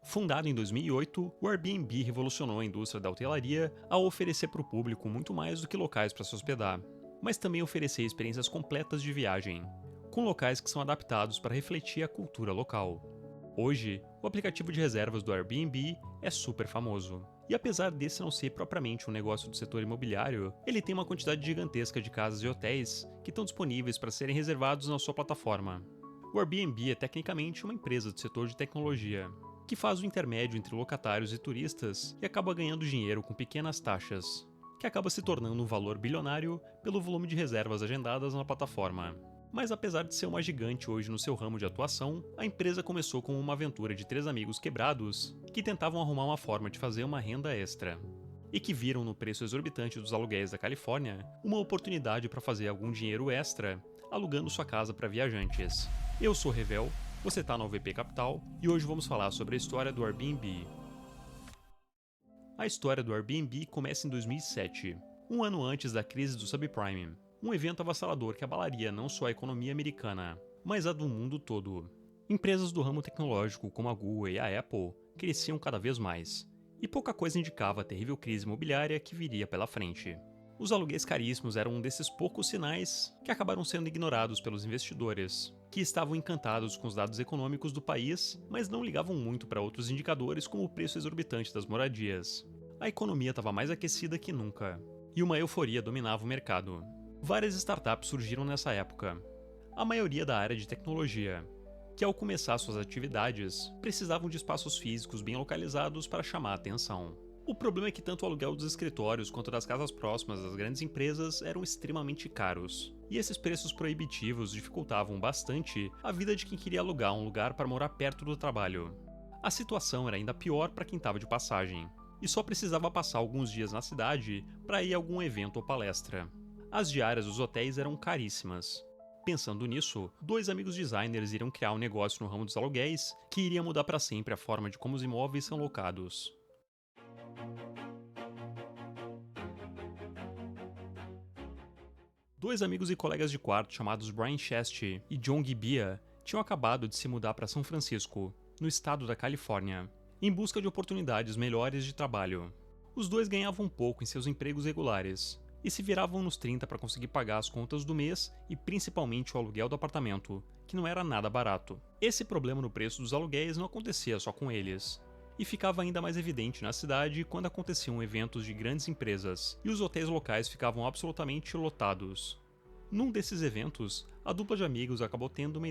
Fundado em 2008, o Airbnb revolucionou a indústria da hotelaria ao oferecer para o público muito mais do que locais para se hospedar, mas também oferecer experiências completas de viagem, com locais que são adaptados para refletir a cultura local. Hoje, o aplicativo de reservas do Airbnb é super famoso. E apesar desse não ser propriamente um negócio do setor imobiliário, ele tem uma quantidade gigantesca de casas e hotéis que estão disponíveis para serem reservados na sua plataforma. O Airbnb é tecnicamente uma empresa do setor de tecnologia, que faz o intermédio entre locatários e turistas e acaba ganhando dinheiro com pequenas taxas, que acaba se tornando um valor bilionário pelo volume de reservas agendadas na plataforma. Mas apesar de ser uma gigante hoje no seu ramo de atuação, a empresa começou como uma aventura de 3 amigos quebrados que tentavam arrumar uma forma de fazer uma renda extra, e que viram no preço exorbitante dos aluguéis da Califórnia uma oportunidade para fazer algum dinheiro extra alugando sua casa para viajantes. Eu sou Revel, você tá no VP Capital e hoje vamos falar sobre a história do Airbnb. A história do Airbnb começa em 2007, um ano antes da crise do subprime. Um evento avassalador que abalaria não só a economia americana, mas a do mundo todo. Empresas do ramo tecnológico como a Google e a Apple cresciam cada vez mais, e pouca coisa indicava a terrível crise imobiliária que viria pela frente. Os aluguéis caríssimos eram um desses poucos sinais que acabaram sendo ignorados pelos investidores, que estavam encantados com os dados econômicos do país, mas não ligavam muito para outros indicadores como o preço exorbitante das moradias. A economia estava mais aquecida que nunca, e uma euforia dominava o mercado. Várias startups surgiram nessa época, a maioria da área de tecnologia, que ao começar suas atividades, precisavam de espaços físicos bem localizados para chamar a atenção. O problema é que tanto o aluguel dos escritórios quanto das casas próximas das grandes empresas eram extremamente caros, e esses preços proibitivos dificultavam bastante a vida de quem queria alugar um lugar para morar perto do trabalho. A situação era ainda pior para quem estava de passagem, e só precisava passar alguns dias na cidade para ir a algum evento ou palestra. As diárias dos hotéis eram caríssimas. Pensando nisso, 2 amigos designers iriam criar um negócio no ramo dos aluguéis que iria mudar para sempre a forma de como os imóveis são locados. Dois amigos e colegas de quarto chamados Brian Chesty e John Gebbia tinham acabado de se mudar para São Francisco, no estado da Califórnia, em busca de oportunidades melhores de trabalho. Os dois ganhavam pouco em seus empregos regulares, e se viravam nos 30 para conseguir pagar as contas do mês e principalmente o aluguel do apartamento, que não era nada barato. Esse problema no preço dos aluguéis não acontecia só com eles, e ficava ainda mais evidente na cidade quando aconteciam eventos de grandes empresas, e os hotéis locais ficavam absolutamente lotados. Num desses eventos, a dupla de amigos acabou tendo uma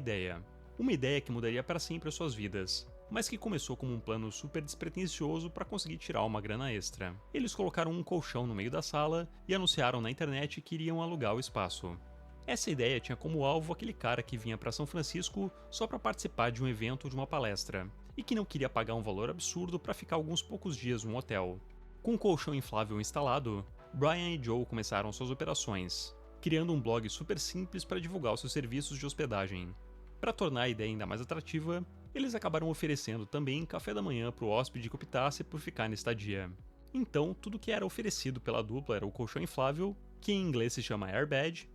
ideia que mudaria para sempre as suas vidas, mas que começou como um plano super despretensioso para conseguir tirar uma grana extra. Eles colocaram um colchão no meio da sala e anunciaram na internet que iriam alugar o espaço. Essa ideia tinha como alvo aquele cara que vinha para São Francisco só para participar de um evento ou de uma palestra, e que não queria pagar um valor absurdo para ficar alguns poucos dias num hotel. Com o colchão inflável instalado, Brian e Joe começaram suas operações, criando um blog super simples para divulgar os seus serviços de hospedagem. Para tornar a ideia ainda mais atrativa, eles acabaram oferecendo também café da manhã para o hóspede que optasse por ficar na estadia. Então, tudo que era oferecido pela dupla era o colchão inflável, que em inglês se chama airbed,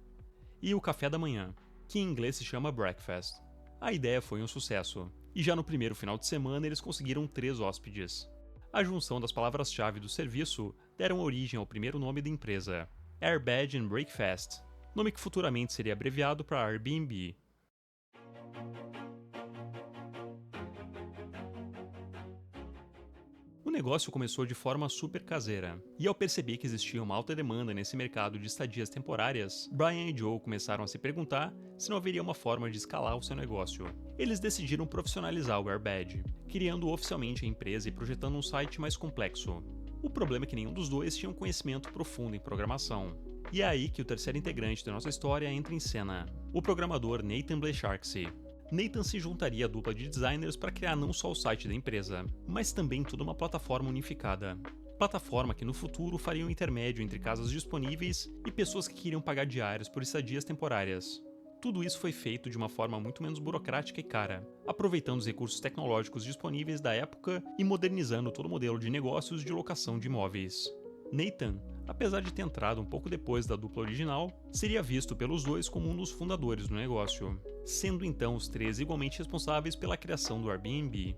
e o café da manhã, que em inglês se chama breakfast. A ideia foi um sucesso, e já no primeiro final de semana eles conseguiram 3 hóspedes. A junção das palavras-chave do serviço deram origem ao primeiro nome da empresa, Airbed and Breakfast, nome que futuramente seria abreviado para Airbnb. O negócio começou de forma super caseira, e ao perceber que existia uma alta demanda nesse mercado de estadias temporárias, Brian e Joe começaram a se perguntar se não haveria uma forma de escalar o seu negócio. Eles decidiram profissionalizar o Airbed, criando oficialmente a empresa e projetando um site mais complexo. O problema é que nenhum dos dois tinha um conhecimento profundo em programação. E é aí que o terceiro integrante da nossa história entra em cena, o programador Nathan Blecharczy. Nathan se juntaria à dupla de designers para criar não só o site da empresa, mas também toda uma plataforma unificada. Plataforma que no futuro faria um intermédio entre casas disponíveis e pessoas que queriam pagar diários por estadias temporárias. Tudo isso foi feito de uma forma muito menos burocrática e cara, aproveitando os recursos tecnológicos disponíveis da época e modernizando todo o modelo de negócios de locação de imóveis. Nathan, apesar de ter entrado um pouco depois da dupla original, seria visto pelos dois como um dos fundadores do negócio, sendo então os três igualmente responsáveis pela criação do Airbnb.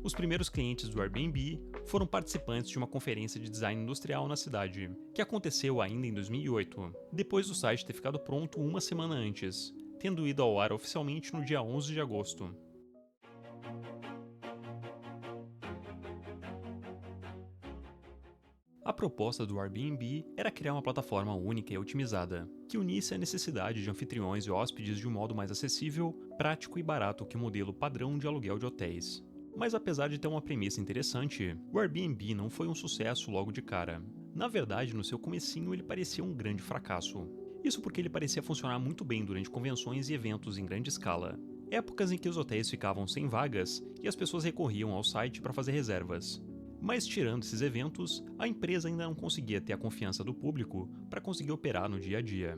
Os primeiros clientes do Airbnb foram participantes de uma conferência de design industrial na cidade, que aconteceu ainda em 2008, depois do site ter ficado pronto uma semana antes, tendo ido ao ar oficialmente no dia 11 de agosto. A proposta do Airbnb era criar uma plataforma única e otimizada, que unisse a necessidade de anfitriões e hóspedes de um modo mais acessível, prático e barato que o modelo padrão de aluguel de hotéis. Mas apesar de ter uma premissa interessante, o Airbnb não foi um sucesso logo de cara. Na verdade, no seu comecinho ele parecia um grande fracasso. Isso porque ele parecia funcionar muito bem durante convenções e eventos em grande escala. Épocas em que os hotéis ficavam sem vagas e as pessoas recorriam ao site para fazer reservas. Mas tirando esses eventos, a empresa ainda não conseguia ter a confiança do público para conseguir operar no dia a dia.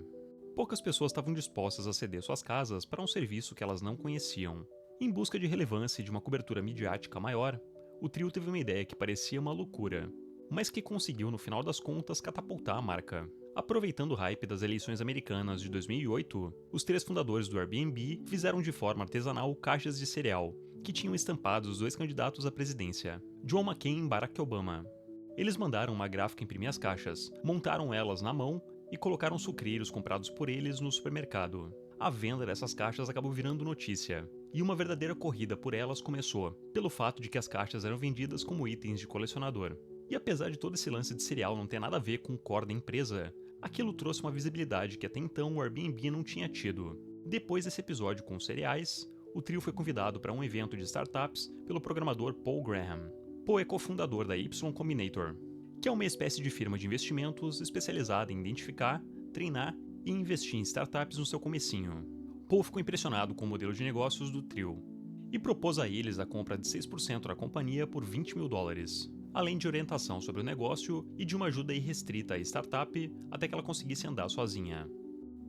Poucas pessoas estavam dispostas a ceder suas casas para um serviço que elas não conheciam. Em busca de relevância e de uma cobertura midiática maior, o trio teve uma ideia que parecia uma loucura, mas que conseguiu no final das contas catapultar a marca. Aproveitando o hype das eleições americanas de 2008, os 3 fundadores do Airbnb fizeram de forma artesanal caixas de cereal, que tinham estampados os 2 candidatos à presidência, John McCain e Barack Obama. Eles mandaram uma gráfica imprimir as caixas, montaram elas na mão e colocaram sucrilhos comprados por eles no supermercado. A venda dessas caixas acabou virando notícia, e uma verdadeira corrida por elas começou, pelo fato de que as caixas eram vendidas como itens de colecionador. E apesar de todo esse lance de cereal não ter nada a ver com o core da empresa, aquilo trouxe uma visibilidade que até então o Airbnb não tinha tido. Depois desse episódio com os cereais, o trio foi convidado para um evento de startups pelo programador Paul Graham. Paul é cofundador da Y Combinator, que é uma espécie de firma de investimentos especializada em identificar, treinar e investir em startups no seu comecinho. Paul ficou impressionado com o modelo de negócios do trio e propôs a eles a compra de 6% da companhia por $20 mil, além de orientação sobre o negócio e de uma ajuda irrestrita à startup até que ela conseguisse andar sozinha.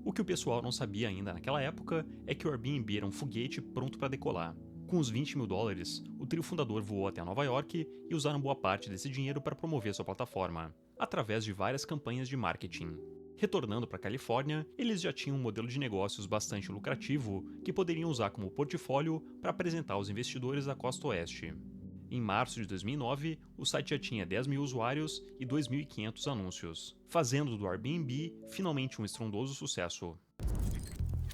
O que o pessoal não sabia ainda naquela época é que o Airbnb era um foguete pronto para decolar. Com os $20 mil, o trio fundador voou até Nova York e usaram boa parte desse dinheiro para promover sua plataforma, através de várias campanhas de marketing. Retornando para a Califórnia, eles já tinham um modelo de negócios bastante lucrativo que poderiam usar como portfólio para apresentar aos investidores da costa oeste. Em março de 2009, o site já tinha 10 mil usuários e 2.500 anúncios, fazendo do Airbnb finalmente um estrondoso sucesso.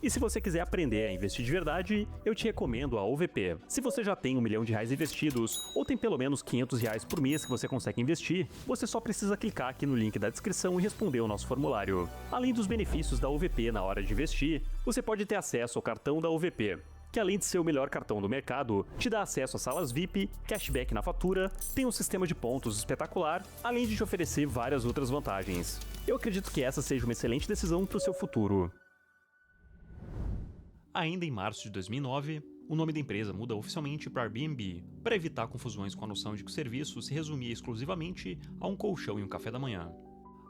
E se você quiser aprender a investir de verdade, eu te recomendo a OVP. Se você já tem R$1 milhão investidos, ou tem pelo menos R$500 por mês que você consegue investir, você só precisa clicar aqui no link da descrição e responder o nosso formulário. Além dos benefícios da OVP na hora de investir, você pode ter acesso ao cartão da OVP, que além de ser o melhor cartão do mercado, te dá acesso a salas VIP, cashback na fatura, tem um sistema de pontos espetacular, além de te oferecer várias outras vantagens. Eu acredito que essa seja uma excelente decisão para o seu futuro. Ainda em março de 2009, o nome da empresa muda oficialmente para Airbnb, para evitar confusões com a noção de que o serviço se resumia exclusivamente a um colchão e um café da manhã.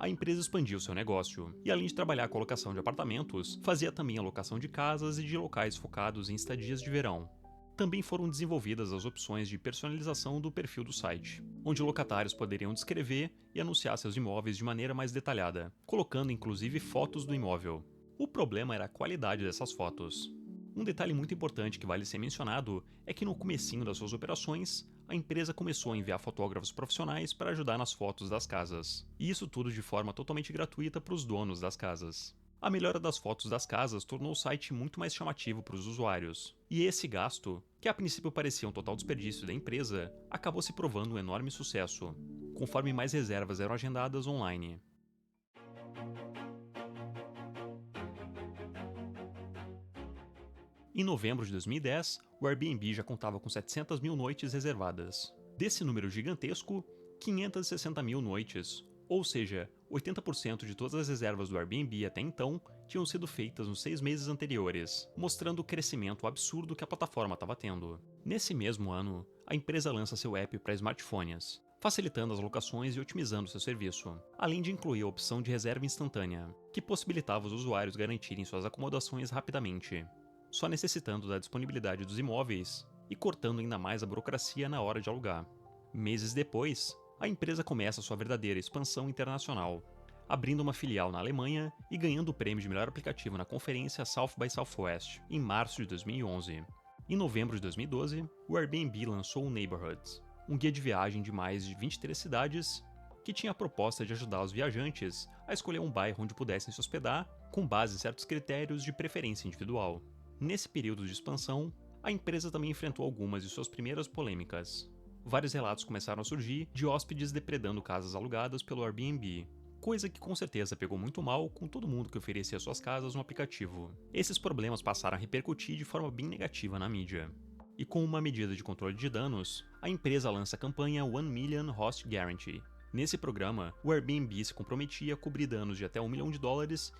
A empresa expandiu seu negócio, e além de trabalhar com a locação de apartamentos, fazia também a locação de casas e de locais focados em estadias de verão. Também foram desenvolvidas as opções de personalização do perfil do site, onde locatários poderiam descrever e anunciar seus imóveis de maneira mais detalhada, colocando inclusive fotos do imóvel. O problema era a qualidade dessas fotos. Um detalhe muito importante que vale ser mencionado é que no comecinho das suas operações, a empresa começou a enviar fotógrafos profissionais para ajudar nas fotos das casas. E isso tudo de forma totalmente gratuita para os donos das casas. A melhora das fotos das casas tornou o site muito mais chamativo para os usuários. E esse gasto, que a princípio parecia um total desperdício da empresa, acabou se provando um enorme sucesso, conforme mais reservas eram agendadas online. Em novembro de 2010, o Airbnb já contava com 700 mil noites reservadas. Desse número gigantesco, 560 mil noites, ou seja, 80% de todas as reservas do Airbnb até então, tinham sido feitas nos 6 meses anteriores, mostrando o crescimento absurdo que a plataforma estava tendo. Nesse mesmo ano, a empresa lança seu app para smartphones, facilitando as locações e otimizando seu serviço, além de incluir a opção de reserva instantânea, que possibilitava os usuários garantirem suas acomodações rapidamente, só necessitando da disponibilidade dos imóveis e cortando ainda mais a burocracia na hora de alugar. Meses depois, a empresa começa sua verdadeira expansão internacional, abrindo uma filial na Alemanha e ganhando o prêmio de melhor aplicativo na conferência South by Southwest, em março de 2011. Em novembro de 2012, o Airbnb lançou o Neighborhoods, um guia de viagem de mais de 23 cidades que tinha a proposta de ajudar os viajantes a escolher um bairro onde pudessem se hospedar com base em certos critérios de preferência individual. Nesse período de expansão, a empresa também enfrentou algumas de suas primeiras polêmicas. Vários relatos começaram a surgir de hóspedes depredando casas alugadas pelo Airbnb, coisa que com certeza pegou muito mal com todo mundo que oferecia suas casas no aplicativo. Esses problemas passaram a repercutir de forma bem negativa na mídia. E com uma medida de controle de danos, a empresa lança a campanha $1 Million Host Guarantee. Nesse programa, o Airbnb se comprometia a cobrir danos de até $1 milhão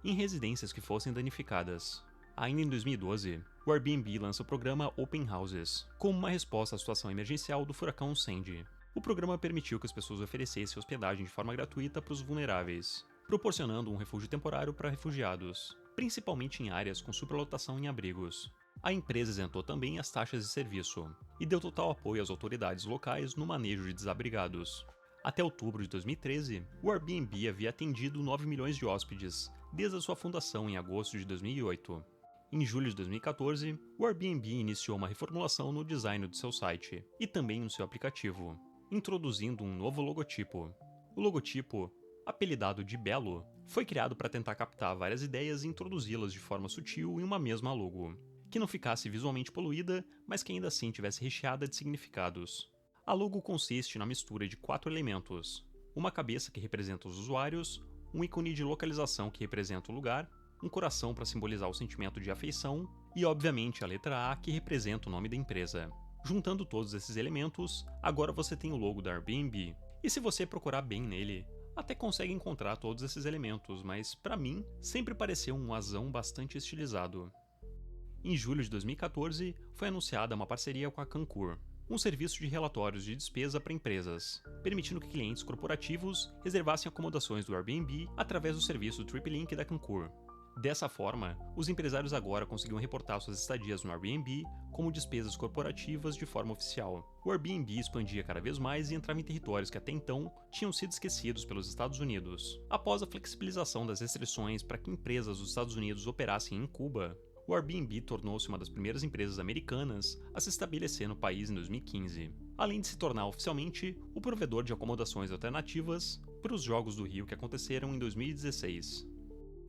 em residências que fossem danificadas. Ainda em 2012, o Airbnb lança o programa Open Houses, como uma resposta à situação emergencial do furacão Sandy. O programa permitiu que as pessoas oferecessem hospedagem de forma gratuita para os vulneráveis, proporcionando um refúgio temporário para refugiados, principalmente em áreas com superlotação em abrigos. A empresa isentou também as taxas de serviço e deu total apoio às autoridades locais no manejo de desabrigados. Até outubro de 2013, o Airbnb havia atendido 9 milhões de hóspedes desde a sua fundação em agosto de 2008. Em julho de 2014, o Airbnb iniciou uma reformulação no design do seu site e também no seu aplicativo, introduzindo um novo logotipo. O logotipo, apelidado de Belo, foi criado para tentar captar várias ideias e introduzi-las de forma sutil em uma mesma logo, que não ficasse visualmente poluída, mas que ainda assim tivesse recheada de significados. A logo consiste na mistura de 4 elementos: uma cabeça que representa os usuários, um ícone de localização que representa o lugar, um coração para simbolizar o sentimento de afeição e, obviamente, a letra A que representa o nome da empresa. Juntando todos esses elementos, agora você tem o logo da Airbnb. E se você procurar bem nele, até consegue encontrar todos esses elementos, mas para mim sempre pareceu um asão bastante estilizado. Em julho de 2014, foi anunciada uma parceria com a Concur, um serviço de relatórios de despesa para empresas, permitindo que clientes corporativos reservassem acomodações do Airbnb através do serviço TripLink da Concur. Dessa forma, os empresários agora conseguiam reportar suas estadias no Airbnb como despesas corporativas de forma oficial. O Airbnb expandia cada vez mais e entrava em territórios que até então tinham sido esquecidos pelos Estados Unidos. Após a flexibilização das restrições para que empresas dos Estados Unidos operassem em Cuba, o Airbnb tornou-se uma das primeiras empresas americanas a se estabelecer no país em 2015, além de se tornar oficialmente o provedor de acomodações alternativas para os Jogos do Rio que aconteceram em 2016.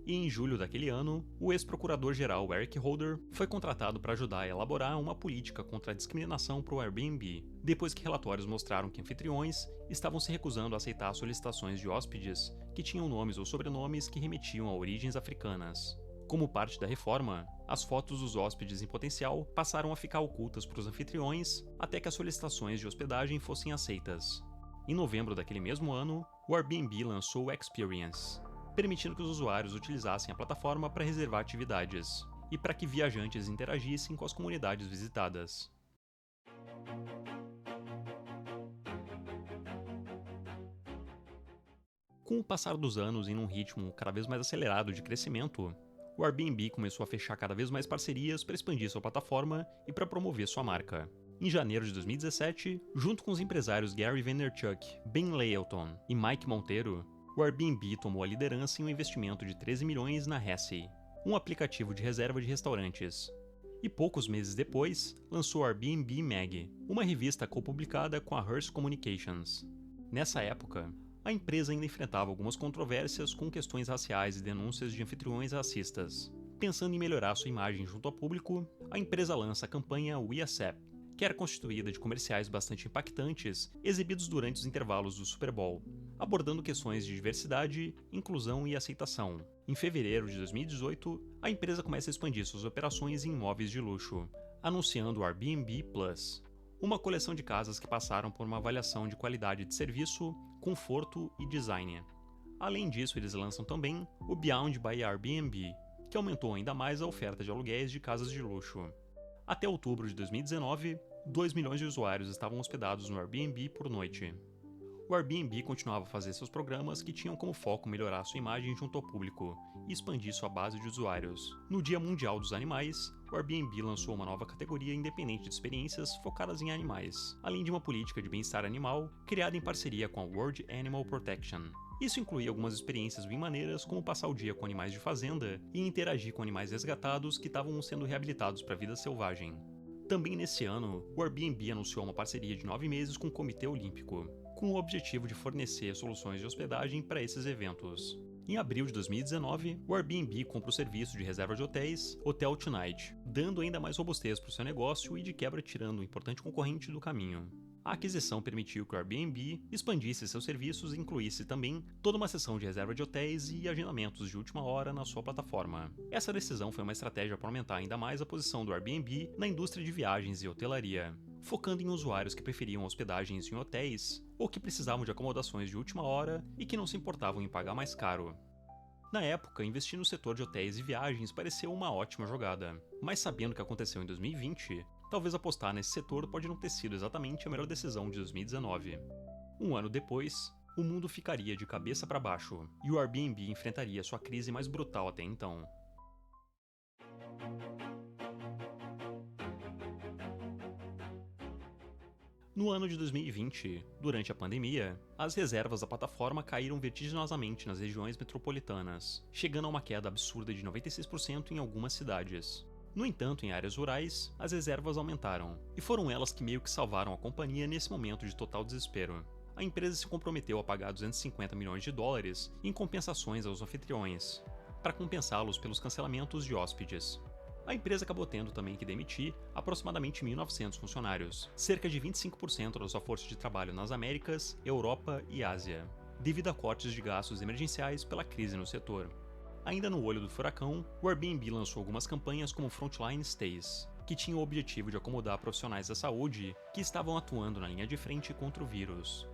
E em julho daquele ano, o ex-procurador-geral Eric Holder foi contratado para ajudar a elaborar uma política contra a discriminação para o Airbnb, depois que relatórios mostraram que anfitriões estavam se recusando a aceitar solicitações de hóspedes que tinham nomes ou sobrenomes que remetiam a origens africanas. Como parte da reforma, as fotos dos hóspedes em potencial passaram a ficar ocultas para os anfitriões até que as solicitações de hospedagem fossem aceitas. Em novembro daquele mesmo ano, o Airbnb lançou o Experience, permitindo que os usuários utilizassem a plataforma para reservar atividades e para que viajantes interagissem com as comunidades visitadas. Com o passar dos anos e num ritmo cada vez mais acelerado de crescimento, o Airbnb começou a fechar cada vez mais parcerias para expandir sua plataforma e para promover sua marca. Em janeiro de 2017, junto com os empresários Gary Vaynerchuk, Ben Layton e Mike Monteiro, o Airbnb tomou a liderança em um investimento de 13 milhões na Hessie, um aplicativo de reserva de restaurantes. E poucos meses depois, lançou o Airbnb Mag, uma revista co-publicada com a Hearst Communications. Nessa época, a empresa ainda enfrentava algumas controvérsias com questões raciais e denúncias de anfitriões racistas. Pensando em melhorar sua imagem junto ao público, a empresa lança a campanha We Accept, que era constituída de comerciais bastante impactantes exibidos durante os intervalos do Super Bowl, abordando questões de diversidade, inclusão e aceitação. Em fevereiro de 2018, a empresa começa a expandir suas operações em imóveis de luxo, anunciando o Airbnb Plus, uma coleção de casas que passaram por uma avaliação de qualidade de serviço, conforto e design. Além disso, eles lançam também o Beyond by Airbnb, que aumentou ainda mais a oferta de aluguéis de casas de luxo. Até outubro de 2019, 2 milhões de usuários estavam hospedados no Airbnb por noite. O Airbnb continuava a fazer seus programas que tinham como foco melhorar sua imagem junto ao público e expandir sua base de usuários. No Dia Mundial dos Animais, o Airbnb lançou uma nova categoria independente de experiências focadas em animais, além de uma política de bem-estar animal criada em parceria com a World Animal Protection. Isso incluía algumas experiências bem maneiras, como passar o dia com animais de fazenda e interagir com animais resgatados que estavam sendo reabilitados para a vida selvagem. Também nesse ano, o Airbnb anunciou uma parceria de 9 meses com o Comitê Olímpico, com o objetivo de fornecer soluções de hospedagem para esses eventos. Em abril de 2019, o Airbnb compra o serviço de reserva de hotéis Hotel Tonight, dando ainda mais robustez para o seu negócio e de quebra tirando um importante concorrente do caminho. A aquisição permitiu que o Airbnb expandisse seus serviços e incluísse também toda uma seção de reserva de hotéis e agendamentos de última hora na sua plataforma. Essa decisão foi uma estratégia para aumentar ainda mais a posição do Airbnb na indústria de viagens e hotelaria, focando em usuários que preferiam hospedagens em hotéis ou que precisavam de acomodações de última hora e que não se importavam em pagar mais caro. Na época, investir no setor de hotéis e viagens pareceu uma ótima jogada, mas sabendo o que aconteceu em 2020, talvez apostar nesse setor pode não ter sido exatamente a melhor decisão de 2019. Um ano depois, o mundo ficaria de cabeça para baixo e o Airbnb enfrentaria sua crise mais brutal até então. No ano de 2020, durante a pandemia, as reservas da plataforma caíram vertiginosamente nas regiões metropolitanas, chegando a uma queda absurda de 96% em algumas cidades. No entanto, em áreas rurais, as reservas aumentaram, e foram elas que meio que salvaram a companhia nesse momento de total desespero. A empresa se comprometeu a pagar 250 milhões de dólares em compensações aos anfitriões, para compensá-los pelos cancelamentos de hóspedes. A empresa acabou tendo também que demitir aproximadamente 1.900 funcionários, cerca de 25% da sua força de trabalho nas Américas, Europa e Ásia, devido a cortes de gastos emergenciais pela crise no setor. Ainda no olho do furacão, o Airbnb lançou algumas campanhas como Frontline Stays, que tinham o objetivo de acomodar profissionais da saúde que estavam atuando na linha de frente contra o vírus.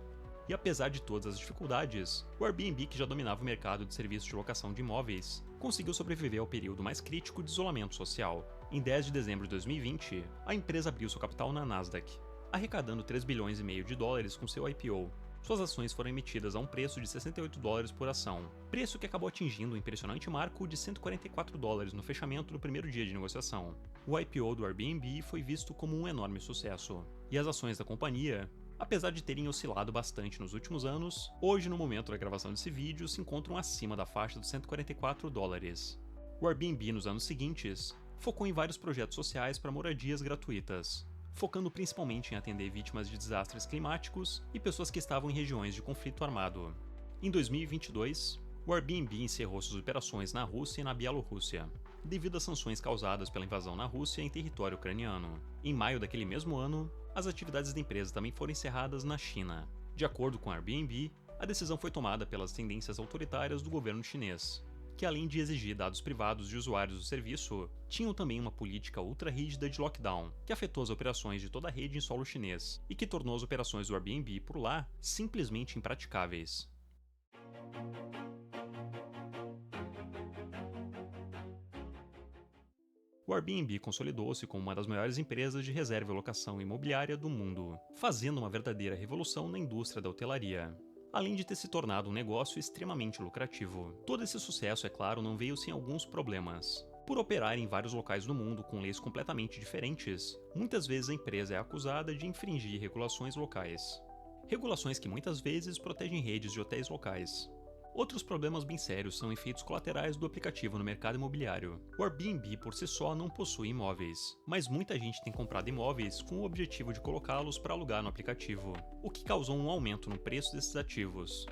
E apesar de todas as dificuldades, o Airbnb, que já dominava o mercado de serviços de locação de imóveis, conseguiu sobreviver ao período mais crítico de isolamento social. Em 10 de dezembro de 2020, a empresa abriu seu capital na Nasdaq, arrecadando 3 bilhões e meio de dólares com seu IPO. Suas ações foram emitidas a um preço de 68 dólares por ação, preço que acabou atingindo o impressionante marco de 144 dólares no fechamento do primeiro dia de negociação. O IPO do Airbnb foi visto como um enorme sucesso, e as ações da companhia, apesar de terem oscilado bastante nos últimos anos, hoje no momento da gravação desse vídeo se encontram acima da faixa dos 144 dólares. O Airbnb nos anos seguintes focou em vários projetos sociais para moradias gratuitas, focando principalmente em atender vítimas de desastres climáticos e pessoas que estavam em regiões de conflito armado. Em 2022, o Airbnb encerrou suas operações na Rússia e na Bielorrússia, devido às sanções causadas pela invasão na Rússia em território ucraniano. Em maio daquele mesmo ano, as atividades da empresa também foram encerradas na China. De acordo com a Airbnb, a decisão foi tomada pelas tendências autoritárias do governo chinês, que além de exigir dados privados de usuários do serviço, tinham também uma política ultra-rígida de lockdown, que afetou as operações de toda a rede em solo chinês, e que tornou as operações do Airbnb por lá simplesmente impraticáveis. O Airbnb consolidou-se como uma das maiores empresas de reserva e locação imobiliária do mundo, fazendo uma verdadeira revolução na indústria da hotelaria, além de ter se tornado um negócio extremamente lucrativo. Todo esse sucesso, é claro, não veio sem alguns problemas. Por operar em vários locais do mundo com leis completamente diferentes, muitas vezes a empresa é acusada de infringir regulações locais. Regulações que muitas vezes protegem redes de hotéis locais. Outros problemas bem sérios são efeitos colaterais do aplicativo no mercado imobiliário. O Airbnb por si só não possui imóveis, mas muita gente tem comprado imóveis com o objetivo de colocá-los para alugar no aplicativo, o que causou um aumento no preço desses ativos.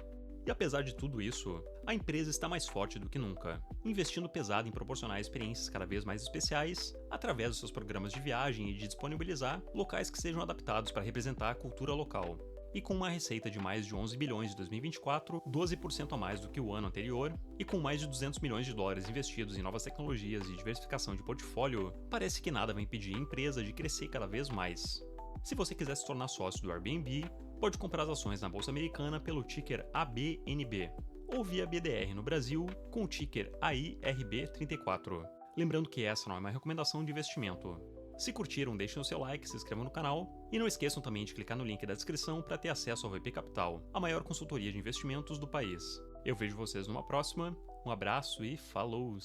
E apesar de tudo isso, a empresa está mais forte do que nunca, investindo pesado em proporcionar experiências cada vez mais especiais através dos seus programas de viagem e de disponibilizar locais que sejam adaptados para representar a cultura local. E com uma receita de mais de 11 bilhões de 2024, 12% a mais do que o ano anterior, e com mais de 200 milhões de dólares investidos em novas tecnologias e diversificação de portfólio, parece que nada vai impedir a empresa de crescer cada vez mais. Se você quiser se tornar sócio do Airbnb, pode comprar as ações na Bolsa Americana pelo ticker ABNB, ou via BDR no Brasil com o ticker AIRB34. Lembrando que essa não é uma recomendação de investimento. Se curtiram, deixem o seu like, se inscrevam no canal e não esqueçam também de clicar no link da descrição para ter acesso ao VP Capital, a maior consultoria de investimentos do país. Eu vejo vocês numa próxima, um abraço e falou!